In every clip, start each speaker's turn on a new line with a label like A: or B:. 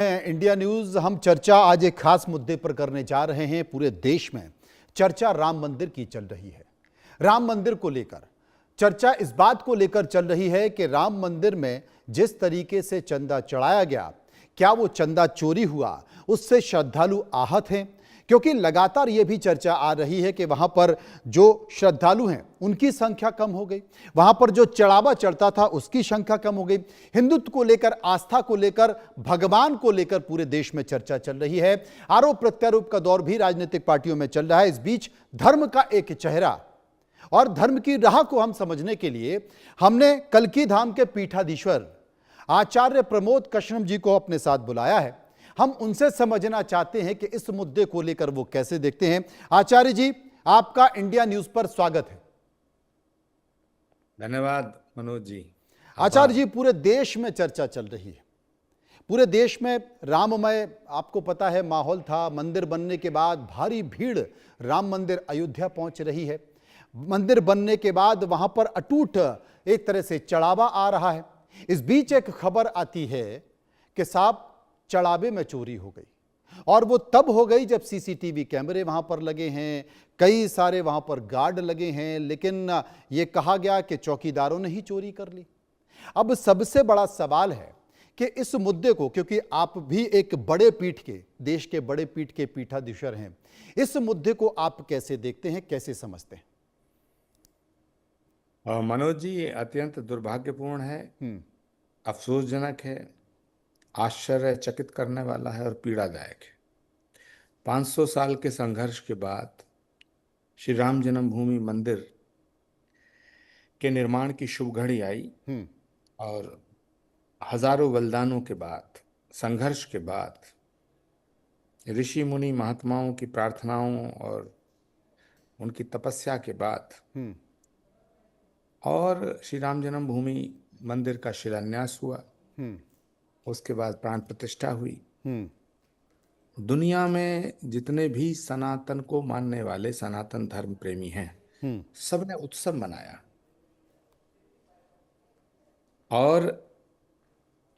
A: India news. हम चर्चा आज एक खास मुद्दे पर करने जा रहे हैं। पूरे देश में चर्चा राम मंदिर की चल रही है। राम मंदिर को लेकर चर्चा इस बात को लेकर चल रही है कि राम मंदिर में जिस तरीके से चंदा चढ़ाया गया, क्या वो चंदा चोरी हुआ, उससे श्रद्धालु आहत हैं। क्योंकि लगातार ये भी चर्चा आ रही है कि वहां पर जो श्रद्धालु हैं उनकी संख्या कम हो गई, वहां पर जो चढ़ावा चढ़ता था उसकी संख्या कम हो गई। हिंदुत्व को लेकर, आस्था को लेकर, भगवान को लेकर पूरे देश में चर्चा चल रही है। आरोप प्रत्यारोप का दौर भी राजनीतिक पार्टियों में चल रहा है। इस बीच धर्म का एक चेहरा और धर्म की राह को हम समझने के लिए हमने कल्की धाम के पीठाधीश्वर आचार्य प्रमोद कश्यप जी को अपने साथ बुलाया है। हम उनसे समझना चाहते हैं कि इस मुद्दे को लेकर वो कैसे देखते हैं। आचार्य जी, आपका इंडिया न्यूज पर स्वागत है।
B: धन्यवाद मनोज जी।
A: आचार्य जी, पूरे देश में चर्चा चल रही है। पूरे देश में राममय, आपको पता है, माहौल था। मंदिर बनने के बाद भारी भीड़ राम मंदिर अयोध्या पहुंच रही है। मंदिर बनने के बाद वहां पर अटूट एक तरह से चढ़ावा आ रहा है। इस बीच एक खबर आती है कि साहब चढ़ावे में चोरी हो गई, और वो तब हो गई जब सीसीटीवी कैमरे वहां पर लगे हैं, कई सारे वहां पर गार्ड लगे हैं, लेकिन ये कहा गया कि चौकीदारों ने ही चोरी कर ली। अब सबसे बड़ा सवाल है कि इस मुद्दे को, क्योंकि आप भी एक बड़े पीठ के, देश के बड़े पीठ के पीठाधीश्वर हैं, इस मुद्दे को आप कैसे देखते हैं, कैसे समझते हैं?
B: मनोज जी, ये अत्यंत दुर्भाग्यपूर्ण है, अफसोसजनक है, आश्चर्यचकित करने वाला है और पीड़ादायक है। 500 साल के संघर्ष के बाद श्री राम जन्मभूमि मंदिर के निर्माण की शुभ घड़ी आई और हजारों बलिदानों के बाद, संघर्ष के बाद, ऋषि मुनि महात्माओं की प्रार्थनाओं और उनकी तपस्या के बाद और श्री राम जन्मभूमि मंदिर का शिलान्यास हुआ। उसके बाद प्राण प्रतिष्ठा हुई। दुनिया में जितने भी सनातन को मानने वाले सनातन धर्म प्रेमी हैं, सबने उत्सव मनाया। और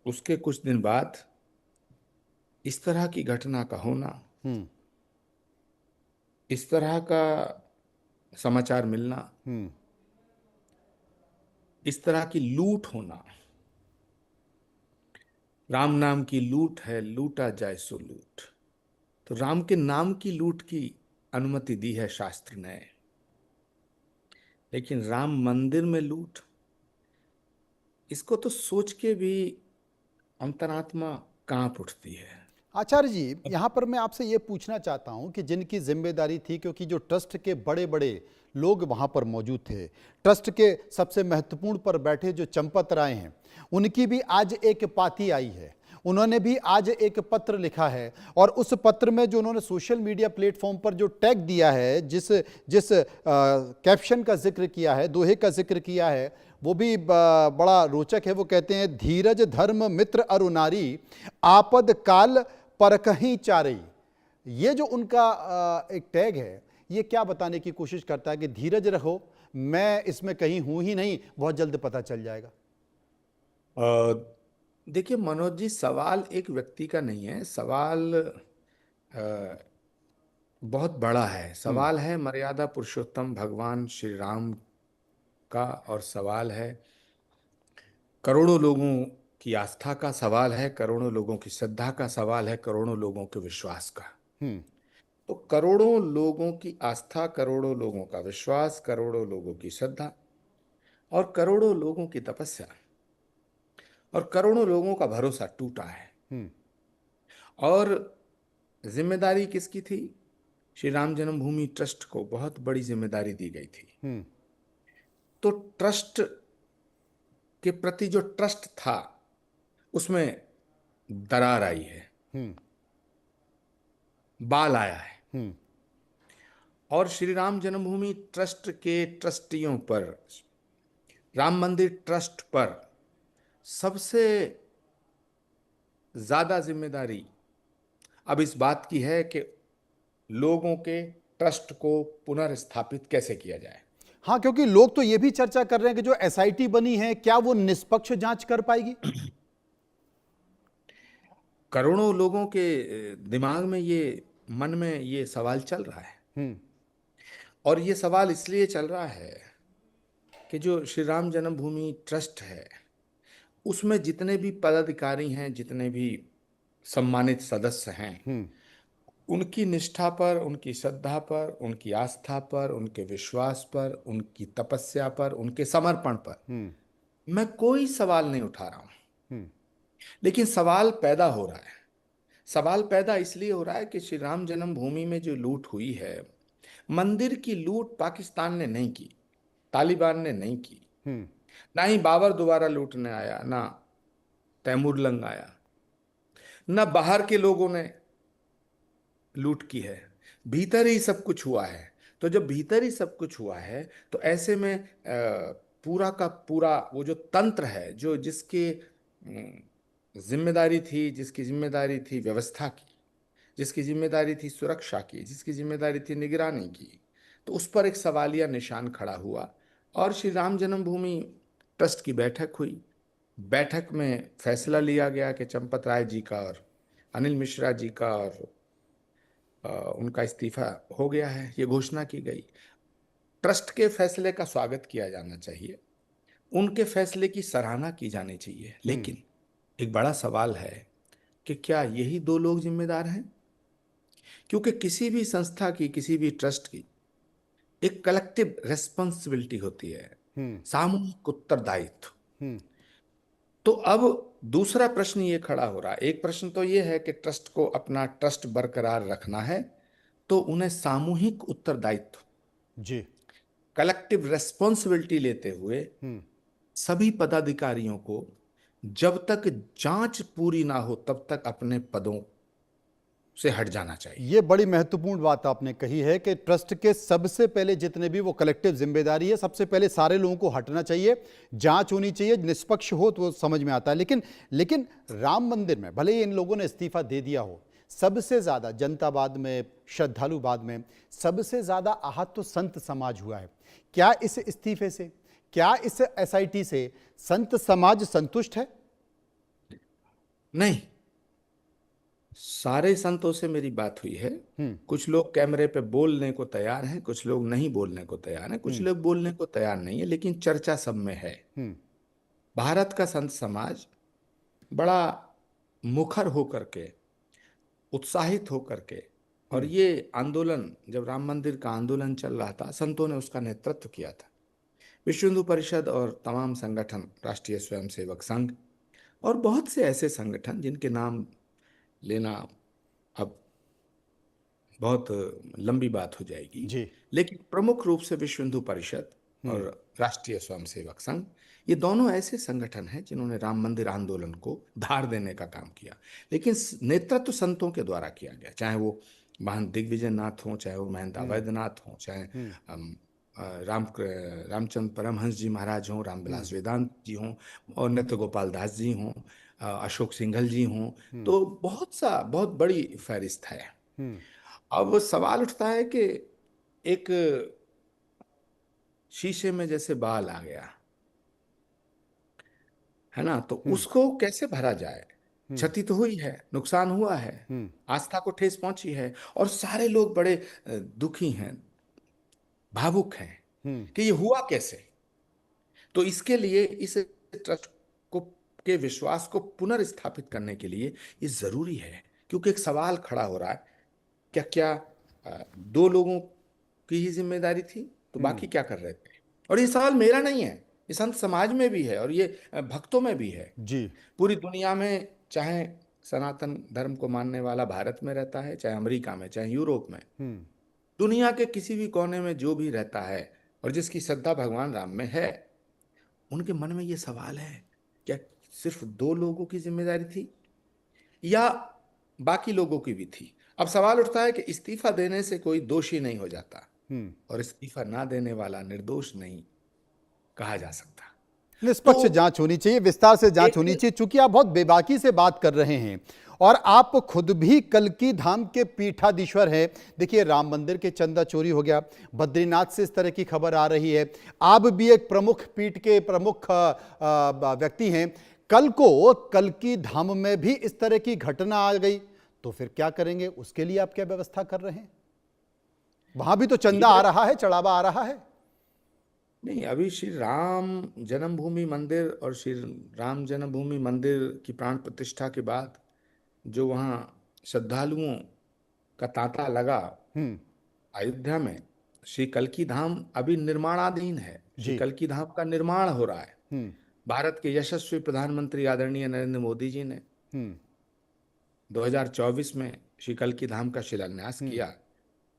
B: उसके कुछ दिन बाद इस तरह की घटना का होना, इस तरह का समाचार मिलना, इस तरह की लूट होना, राम नाम की लूट है, लूटा जाए सो लूट। तो राम के नाम की लूट की अनुमति दी है शास्त्र ने, लेकिन राम मंदिर में लूट, इसको तो सोच के भी अंतरात्मा कांप उठती है।
A: आचार्य जी, यहाँ पर मैं आपसे ये पूछना चाहता हूँ कि जिनकी जिम्मेदारी थी, क्योंकि जो ट्रस्ट के बड़े बड़े लोग वहाँ पर मौजूद थे, ट्रस्ट के सबसे महत्वपूर्ण पर बैठे जो चंपत राय हैं, उनकी भी आज एक पाती आई है। उन्होंने भी आज एक पत्र लिखा है, और उस पत्र में जो उन्होंने सोशल मीडिया प्लेटफॉर्म पर जो टैग दिया है, जिस जिस कैप्शन का जिक्र किया है, दोहे का जिक्र किया है, वो भी बड़ा रोचक है। वो कहते हैं, धीरज धर्म मित्र अरु नारी, आपद काल पर कहीं चारई। ये जो उनका एक टैग है, ये क्या बताने की कोशिश करता है कि धीरज रखो, मैं इसमें कहीं हूं ही नहीं, बहुत जल्द पता चल जाएगा।
B: देखिए मनोज जी, सवाल एक व्यक्ति का नहीं है, सवाल बहुत बड़ा है। सवाल है मर्यादा पुरुषोत्तम भगवान श्री राम का, और सवाल है करोड़ों लोगों की आस्था का, सवाल है करोड़ों लोगों की श्रद्धा का, सवाल है करोड़ों लोगों के विश्वास का। तो करोड़ों लोगों की आस्था, करोड़ों लोगों का विश्वास, करोड़ों लोगों की श्रद्धा और करोड़ों लोगों की तपस्या और करोड़ों लोगों का भरोसा टूटा है। और जिम्मेदारी किसकी थी? श्री राम जन्मभूमि ट्रस्ट को बहुत बड़ी जिम्मेदारी दी गई थी। तो ट्रस्ट के प्रति जो ट्रस्ट था, उसमें दरार आई है, बाल आया है। और श्री राम जन्मभूमि ट्रस्ट के ट्रस्टियों पर, राम मंदिर ट्रस्ट पर सबसे ज्यादा जिम्मेदारी अब इस बात की है कि लोगों के ट्रस्ट को पुनर्स्थापित कैसे किया जाए।
A: हाँ, क्योंकि लोग तो ये भी चर्चा कर रहे हैं कि जो एसआईटी बनी है, क्या वो निष्पक्ष जांच कर पाएगी?
B: करोड़ों लोगों के दिमाग में ये, मन में ये सवाल चल रहा है। और ये सवाल इसलिए चल रहा है कि जो श्री राम जन्मभूमि ट्रस्ट है, उसमें जितने भी पदाधिकारी हैं, जितने भी सम्मानित सदस्य हैं, उनकी निष्ठा पर, उनकी श्रद्धा पर, उनकी आस्था पर, उनके विश्वास पर, उनकी तपस्या पर, उनके समर्पण पर मैं कोई सवाल नहीं उठा रहा हूं। लेकिन सवाल पैदा हो रहा है। सवाल पैदा इसलिए हो रहा है कि श्री राम जन्मभूमि में जो लूट हुई है, मंदिर की लूट पाकिस्तान ने नहीं की, तालिबान ने नहीं की, ना ही बाबर दोबारा लूटने आया, ना तैमूर लंग आया, ना बाहर के लोगों ने लूट की है। भीतर ही सब कुछ हुआ है। तो जब भीतर ही सब कुछ हुआ है, तो ऐसे में पूरा का पूरा वो जो तंत्र है, जो जिसकी जिसकी जिम्मेदारी थी व्यवस्था की, जिसकी जिम्मेदारी थी सुरक्षा की, जिसकी जिम्मेदारी थी निगरानी की, तो उस पर एक सवालिया निशान खड़ा हुआ। और श्री राम जन्मभूमि ट्रस्ट की बैठक हुई। बैठक में फैसला लिया गया कि चंपत राय जी का और अनिल मिश्रा जी का और उनका इस्तीफा हो गया है, ये घोषणा की गई। ट्रस्ट के फैसले का स्वागत किया जाना चाहिए, उनके फैसले की सराहना की जानी चाहिए। लेकिन एक बड़ा सवाल है कि क्या यही दो लोग जिम्मेदार हैं? क्योंकि किसी भी संस्था की, किसी भी ट्रस्ट की एक कलेक्टिव रेस्पॉन्सिबिलिटी होती है, सामूहिक उत्तरदायित्व। तो अब दूसरा प्रश्न ये खड़ा हो रहा है। एक प्रश्न तो ये है कि ट्रस्ट को अपना ट्रस्ट बरकरार रखना है, तो उन्हें सामूहिक उत्तरदायित्व,
A: जी,
B: कलेक्टिव रेस्पॉन्सिबिलिटी लेते हुए सभी पदाधिकारियों को जब तक जांच पूरी ना हो तब तक अपने पदों से हट जाना चाहिए।
A: ये बड़ी महत्वपूर्ण बात आपने कही है कि ट्रस्ट के सबसे पहले जितने भी वो कलेक्टिव जिम्मेदारी है, सबसे पहले सारे लोगों को हटना चाहिए, जांच होनी चाहिए, निष्पक्ष हो तो वो समझ में आता है। लेकिन राम मंदिर में भले ही इन लोगों ने इस्तीफा दे दिया हो, सबसे ज्यादा जनतावाद में, श्रद्धालुवाद में सबसे ज्यादा आहत तो संत समाज हुआ है। क्या इस इस्तीफे से, क्या इस एसआईटी से संत समाज संतुष्ट है?
B: नहीं, सारे संतों से मेरी बात हुई है। कुछ लोग कैमरे पे बोलने को तैयार हैं, कुछ लोग नहीं बोलने को तैयार हैं, कुछ लोग बोलने को तैयार नहीं है, लेकिन चर्चा सब में है। भारत का संत समाज बड़ा मुखर होकर के, उत्साहित होकर के, और ये आंदोलन, जब राम मंदिर का आंदोलन चल रहा था, संतों ने उसका नेतृत्व किया था। विश्व हिंदू परिषद और तमाम संगठन, राष्ट्रीय स्वयंसेवक संघ और बहुत से ऐसे संगठन जिनके नाम लेना अब बहुत लंबी बात हो जाएगी,
A: जी,
B: लेकिन प्रमुख रूप से विश्व हिंदू परिषद और राष्ट्रीय स्वयंसेवक संघ, ये दोनों ऐसे संगठन हैं जिन्होंने राम मंदिर आंदोलन को धार देने का काम किया। लेकिन नेतृत्व संतों के द्वारा किया गया, चाहे वो महंत दिग्विजय नाथ हों, चाहे वो महंत अवैधनाथ हों, चाहे रामचंद्र परमहंस जी महाराज हों, रामविलास वेदांत जी हों, और नित्य गोपाल दास जी हों, अशोक सिंघल जी हों, तो बहुत बड़ी फहरिस्त है। अब सवाल उठता है कि एक शीशे में जैसे बाल आ गया है ना, तो उसको कैसे भरा जाए? क्षति तो हुई है, नुकसान हुआ है, आस्था को ठेस पहुंची है, और सारे लोग बड़े दुखी हैं, भावुक हैं कि ये हुआ कैसे। तो इसके लिए इस ट्रस्ट को के विश्वास को पुनर्स्थापित करने के लिए ये जरूरी है, क्योंकि एक सवाल खड़ा हो रहा है, क्या क्या दो लोगों की ही जिम्मेदारी थी तो बाकी क्या कर रहे थे? और ये सवाल मेरा नहीं है, ये संत समाज में भी है और ये भक्तों में भी है।
A: जी,
B: पूरी दुनिया में, चाहे सनातन धर्म को मानने वाला भारत में रहता है, चाहे अमेरिका में, चाहे यूरोप में, दुनिया के किसी भी कोने में जो भी रहता है और जिसकी श्रद्धा भगवान राम में है, उनके मन में ये सवाल है, क्या सिर्फ दो लोगों की जिम्मेदारी थी या बाकी लोगों की भी थी? अब सवाल उठता है कि इस्तीफा देने से कोई दोषी नहीं हो जाता, और इस्तीफा ना देने वाला निर्दोष नहीं कहा जा सकता।
A: निष्पक्ष
B: तो
A: जांच होनी चाहिए, विस्तार से जांच होनी चाहिए। चूंकि आप बहुत बेबाकी से बात कर रहे हैं और आप खुद भी कल्की धाम के पीठाधीश्वर हैं। देखिए, राम मंदिर के चंदा चोरी हो गया, बद्रीनाथ से इस तरह की खबर आ रही है, आप भी एक प्रमुख पीठ के प्रमुख व्यक्ति हैं। कल को कल्की धाम में भी इस तरह की घटना आ गई तो फिर क्या करेंगे? उसके लिए आप क्या व्यवस्था कर रहे हैं? वहां भी तो चंदा आ
B: ये
A: रहा है, चढ़ावा आ रहा है।
B: नहीं, अभी श्री राम जन्मभूमि मंदिर और श्री राम जन्मभूमि मंदिर की प्राण प्रतिष्ठा के बाद जो वहाँ श्रद्धालुओं का तांता लगा
A: हम्म।
B: अयोध्या में, श्री कल्की धाम अभी निर्माणाधीन है। श्री
A: जी।
B: कल्की धाम का निर्माण हो रहा है।
A: हम्म।
B: भारत के यशस्वी प्रधानमंत्री आदरणीय नरेंद्र मोदी जी ने
A: हम्म।
B: 2024 में श्री कल्की धाम का शिलान्यास
A: हम्म।
B: किया।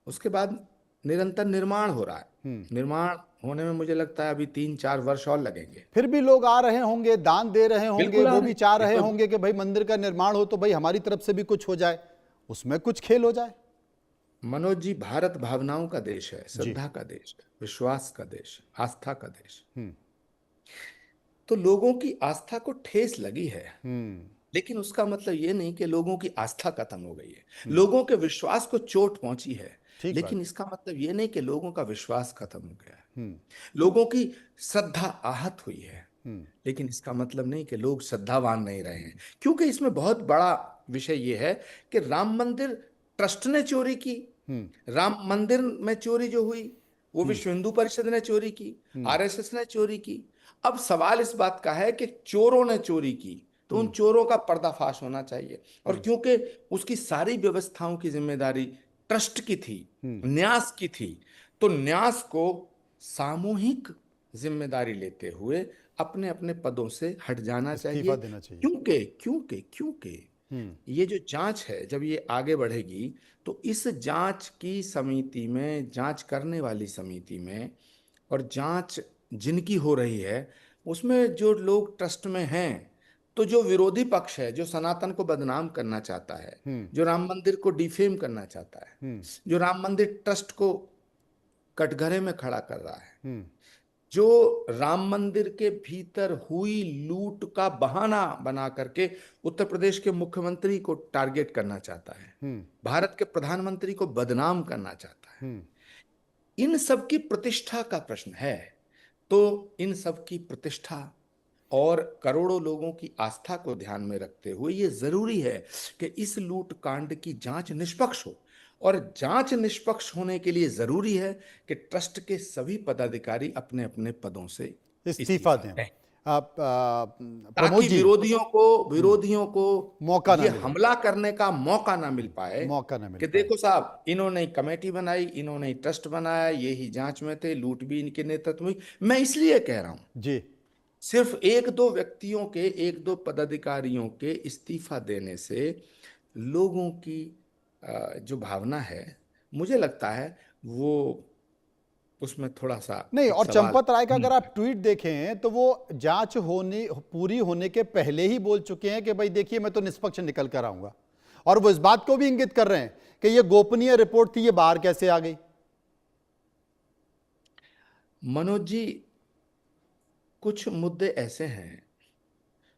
B: उसके बाद निरंतर निर्माण हो रहा है।
A: हम्म।
B: निर्माण होने में मुझे लगता है अभी 3-4 वर्ष और लगेंगे।
A: फिर भी लोग आ रहे होंगे, दान दे रहे होंगे,
B: बिल्कुल आ
A: वो
B: रहे
A: भी
B: हैं।
A: चाह
B: ये
A: रहे
B: तो
A: होंगे कि भाई मंदिर का निर्माण हो तो भाई हमारी तरफ से भी कुछ हो जाए, उसमें कुछ खेल हो जाए।
B: मनोज जी, भारत भावनाओं का देश है,
A: जी।
B: श्रद्धा का देश है, विश्वास का देश है, आस्था का देश है।
A: हम्म।
B: तो लोगों की आस्था को ठेस लगी है,
A: हम्म।
B: लेकिन उसका मतलब ये नहीं कि लोगों की आस्था खत्म हो गई है।
A: हम्म।
B: लोगों के विश्वास को चोट पहुंची है,
A: ठीक बात
B: लेकिन
A: है।
B: इसका मतलब ये नहीं कि लोगों का विश्वास खत्म हो गया है।
A: हम्म।
B: लोगों की श्रद्धा आहत हुई है,
A: हम्म।
B: लेकिन इसका मतलब नहीं कि लोग श्रद्धावान नहीं रहे हैं। क्योंकि इसमें बहुत बड़ा विषय यह है कि राम मंदिर ट्रस्ट ने चोरी की।
A: हम्म।
B: राम मंदिर में चोरी जो हुई वो
A: हम्म।
B: विश्व हिंदू परिषद ने चोरी की,
A: हम्म।
B: आरएसएस ने चोरी की। अब सवाल इस बात का है कि चोरों ने चोरी की तो उन
A: हम्म।
B: चोरों का पर्दाफाश होना चाहिए। और
A: हम्म।
B: क्योंकि उसकी सारी व्यवस्थाओं की जिम्मेदारी ट्रस्ट की थी,
A: हम्म।
B: न्यास की थी, तो न्यास को सामूहिक जिम्मेदारी लेते हुए अपने अपने पदों से हट जाना
A: इस्तीफा
B: चाहिए।
A: देना चाहिए।
B: क्योंकि क्योंकि क्योंकि
A: हम्म।
B: ये जो जांच है, जब ये आगे बढ़ेगी तो इस जांच की समिति में, जांच करने वाली समिति में, और जांच जिनकी हो रही है उसमें जो लोग ट्रस्ट में हैं, तो जो विरोधी पक्ष है, जो सनातन को बदनाम करना चाहता है,
A: हम्म।
B: जो राम मंदिर को डिफेम करना चाहता है,
A: हम्म।
B: जो राम मंदिर ट्रस्ट को कटघरे में खड़ा कर रहा है,
A: हम्म।
B: जो राम मंदिर के भीतर हुई लूट का बहाना बना करके उत्तर प्रदेश के मुख्यमंत्री को टारगेट करना चाहता है,
A: हम्म।
B: भारत के प्रधानमंत्री को बदनाम करना चाहता है,
A: हम्म।
B: इन सब की प्रतिष्ठा का प्रश्न है। तो इन सब की प्रतिष्ठा और करोड़ों लोगों की आस्था को ध्यान में रखते हुए ये जरूरी है कि इस लूट कांड की जांच निष्पक्ष हो। और जांच निष्पक्ष होने के लिए जरूरी है कि ट्रस्ट के सभी पदाधिकारी अपने अपने पदों से
A: इस्तीफा
B: इस्तीफा
A: दें।
B: दें,
A: आप प्रमोद
B: ताकि
A: जी,
B: विरोधियों को
A: मौका ना
B: ये
A: मिले,
B: हमला करने का मौका ना मिल पाए
A: मौका ना मिल
B: कि
A: पाए।
B: देखो साहब, इन्होंने ही कमेटी बनाई, इन्होंने ही ट्रस्ट बनाया, ये ही जांच में थे, लूट भी इनके नेतृत्व में। मैं इसलिए कह रहा हूं,
A: जी।
B: सिर्फ एक दो व्यक्तियों के, एक दो पदाधिकारियों के इस्तीफा देने से लोगों की जो भावना है, मुझे लगता है वो उसमें थोड़ा सा
A: नहीं,
B: एक
A: और
B: सवाल
A: चंपत राय का
B: बन
A: अगर आप
B: है।
A: ट्वीट देखें तो वो जांच होने पूरी होने के पहले ही बोल चुके हैं कि भाई देखिए मैं तो निष्पक्ष निकल कर आऊंगा, और वो इस बात को भी इंगित कर रहे हैं कि ये गोपनीय रिपोर्ट थी, ये बाहर कैसे आ गई।
B: मनोज जी, कुछ मुद्दे ऐसे हैं,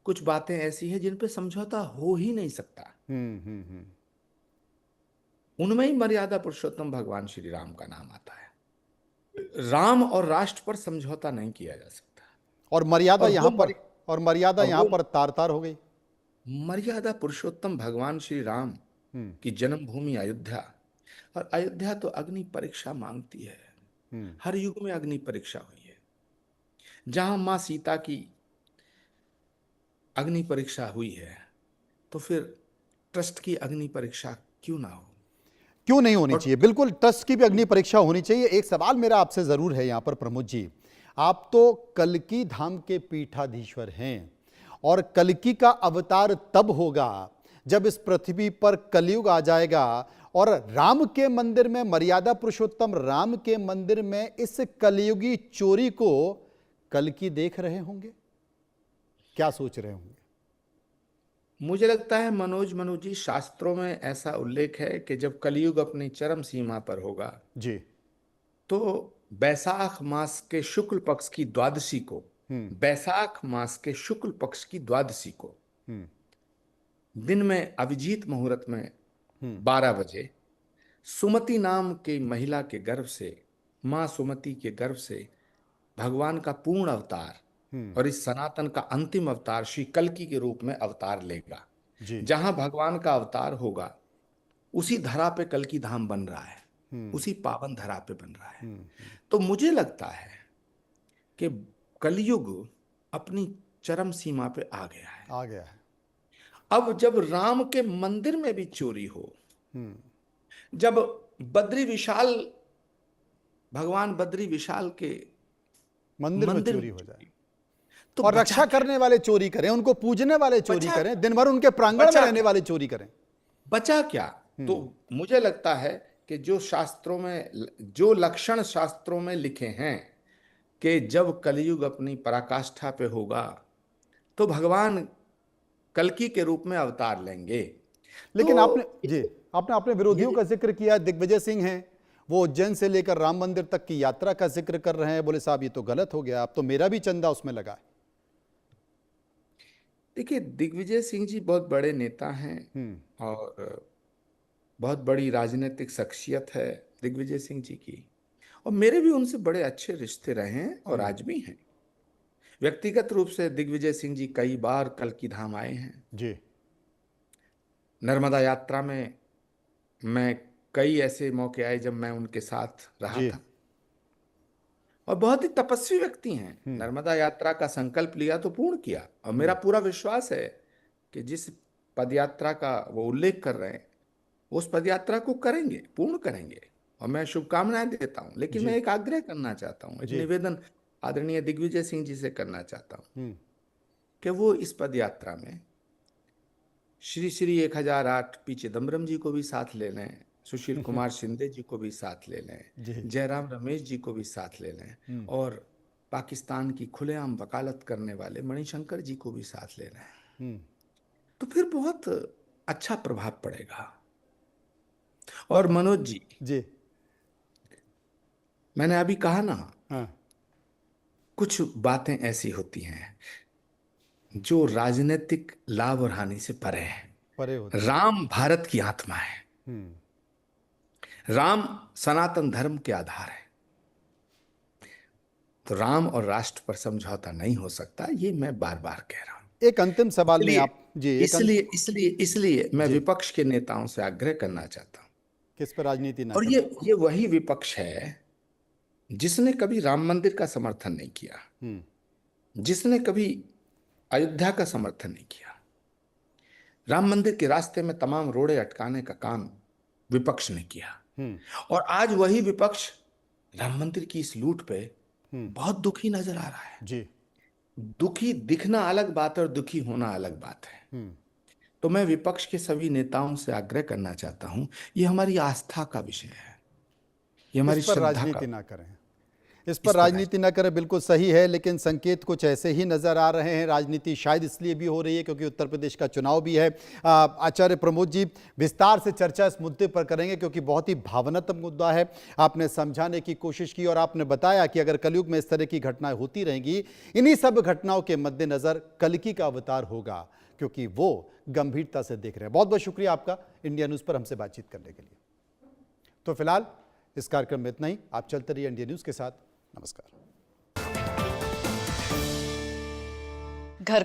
B: कुछ बातें ऐसी हैं जिन पे समझौता हो ही नहीं सकता।
A: हम्म। हम्म। हम्म।
B: उनमें ही मर्यादा पुरुषोत्तम भगवान श्री राम का नाम आता है। राम और राष्ट्र पर समझौता नहीं किया जा सकता।
A: और मर्यादा
B: और वो
A: यहां पर,
B: मर,
A: और मर्यादा
B: और
A: यहां
B: वो
A: पर तार तार हो गई।
B: मर्यादा पुरुषोत्तम भगवान श्री राम
A: हम्म।
B: की जन्मभूमि अयोध्या, और अयोध्या तो अग्नि परीक्षा मांगती है।
A: हम्म।
B: हर युग में अग्नि परीक्षा हुई है। जहां मां सीता की अग्नि परीक्षा हुई है, तो फिर ट्रस्ट की अग्नि परीक्षा क्यों ना हो।
A: क्यों नहीं होनी
B: और
A: चाहिए? बिल्कुल ट्रस्ट की भी अग्नि परीक्षा होनी चाहिए। एक सवाल मेरा आपसे जरूर है यहां पर प्रमोद जी, आप तो कल्की धाम के पीठाधीश्वर हैं, और कल्की का अवतार तब होगा जब इस पृथ्वी पर कलयुग आ जाएगा, और राम के मंदिर में, मर्यादा पुरुषोत्तम राम के मंदिर में इस कलयुगी चोरी को कल्की देख रहे होंगे, क्या सोच रहे होंगे?
B: मुझे लगता है मनोज जी, शास्त्रों में ऐसा उल्लेख है कि जब कलयुग अपनी चरम सीमा पर होगा,
A: जी।
B: तो बैसाख मास के शुक्ल पक्ष की द्वादशी को,
A: हम्म।
B: बैसाख मास के शुक्ल पक्ष की द्वादशी को
A: हम्म।
B: दिन में अभिजीत मुहूर्त में
A: हम्म।
B: 12 बजे सुमति नाम की महिला के गर्भ से, मां सुमति के गर्भ से भगवान का पूर्ण अवतार और इस सनातन का अंतिम अवतार श्री कल्कि के रूप में अवतार लेगा।
A: जी।
B: जहां भगवान का अवतार होगा उसी धरा पे कल्कि धाम बन रहा है, उसी पावन धरा पे बन रहा है। तो मुझे लगता है कि कलयुग अपनी चरम सीमा पे आ गया है।
A: आ गया है।
B: अब जब राम के मंदिर में भी चोरी हो, जब बद्री विशाल, भगवान बद्री विशाल के
A: मंदिर में
B: मंदिर
A: चोरी
B: में
A: हो जाए
B: तो
A: और
B: बचा
A: रक्षा
B: क्या?
A: करने वाले चोरी करें, उनको पूजने वाले चोरी
B: बचा
A: करें, दिन भर उनके प्रांगण में
B: बचा
A: रहने वाले चोरी करें।
B: बचा क्या? तो मुझे लगता है कि जो शास्त्रों में, जो लक्षण शास्त्रों में लिखे हैं कि जब कलयुग अपनी पराकाष्ठा पे होगा तो भगवान कल्कि के रूप में अवतार लेंगे।
A: लेकिन
B: तो
A: आपने अपने विरोधियों
B: ये
A: का जिक्र किया। दिग्विजय सिंह हैं, वो उज्जैन से लेकर राम मंदिर तक की यात्रा का जिक्र कर रहे हैं। बोले साहब ये तो गलत हो गया, अब तो मेरा भी चंदा उसमें लगा है।
B: देखिए, दिग्विजय सिंह जी बहुत बड़े नेता हैं और बहुत बड़ी राजनीतिक शख्सियत है दिग्विजय सिंह जी की, और मेरे भी उनसे बड़े अच्छे रिश्ते रहे हैं और आज भी हैं। व्यक्तिगत रूप से दिग्विजय सिंह जी कई बार कल्कि धाम आए हैं।
A: जी।
B: नर्मदा यात्रा में मैं कई ऐसे मौके आए जब मैं उनके साथ रहा
A: जी।
B: था, और बहुत ही तपस्वी व्यक्ति हैं। नर्मदा यात्रा का संकल्प लिया तो पूर्ण किया, और मेरा पूरा विश्वास है कि जिस पदयात्रा का वो उल्लेख कर रहे हैं उस पदयात्रा को करेंगे, पूर्ण करेंगे, और मैं शुभकामनाएं देता हूं। लेकिन
A: जी।
B: मैं एक आग्रह करना चाहता हूं, एक
A: जी।
B: निवेदन आदरणीय दिग्विजय सिंह जी से करना चाहता हूं कि वो इस पदयात्रा में श्री श्री 1008 पी चिदम्बरम जी को भी साथ ले लें, सुशील कुमार शिंदे जी को भी साथ ले लें,
A: जी।
B: जयराम रमेश जी को भी साथ ले लें, और पाकिस्तान की खुलेआम वकालत करने वाले मणिशंकर जी को भी साथ ले लें, तो फिर बहुत अच्छा प्रभाव पड़ेगा। और मनोज जी,
A: जी।
B: मैंने अभी कहा ना,
A: हाँ।
B: कुछ बातें ऐसी होती हैं जो राजनीतिक लाभ और हानि से परे है।
A: परे होती है।
B: राम भारत की आत्मा है, राम सनातन धर्म के आधार है, तो राम और राष्ट्र पर समझौता नहीं हो सकता, ये मैं बार बार कह रहा हूं।
A: एक अंतिम सवाल में
B: इसलिए
A: आप जी
B: इसलिए इसलिए इसलिए मैं
A: जी
B: विपक्ष के नेताओं से आग्रह करना चाहता हूं,
A: किस पर राजनीति ना
B: और
A: करें।
B: ये वही विपक्ष है जिसने कभी राम मंदिर का समर्थन नहीं किया, जिसने कभी अयोध्या का समर्थन नहीं किया। राम मंदिर के रास्ते में तमाम रोड़े अटकाने का काम विपक्ष ने किया, और आज वही विपक्ष राम मंदिर की इस लूट पे बहुत दुखी नजर आ रहा है।
A: जी।
B: दुखी दिखना अलग बात है और दुखी होना अलग बात है। तो मैं विपक्ष के सभी नेताओं से आग्रह करना चाहता हूं, ये हमारी आस्था का विषय है, ये
A: इस
B: हमारी
A: पर
B: श्रद्धा का,
A: राजनीति ना करें, इस
B: इस
A: पर
B: पर
A: राजनीति ना करें, बिल्कुल सही है। लेकिन संकेत कुछ ऐसे ही नजर आ रहे हैं। राजनीति शायद इसलिए भी हो रही है क्योंकि उत्तर प्रदेश का चुनाव भी है। आचार्य प्रमोद जी, विस्तार से चर्चा इस मुद्दे पर करेंगे क्योंकि बहुत ही भावनात्मक मुद्दा है। आपने समझाने की कोशिश की और आपने बताया कि अगर कलयुग में इस तरह की घटनाएं होती रहेंगी, इन्हीं सब घटनाओं के मद्देनजर कल्कि का अवतार होगा, क्योंकि वो गंभीरता से देख रहे हैं। बहुत बहुत शुक्रिया आपका इंडिया न्यूज़ पर हमसे बातचीत करने के लिए। तो फिलहाल इस कार्यक्रम में इतना ही। आप चलते रहिए इंडिया न्यूज़ के साथ। नमस्कार।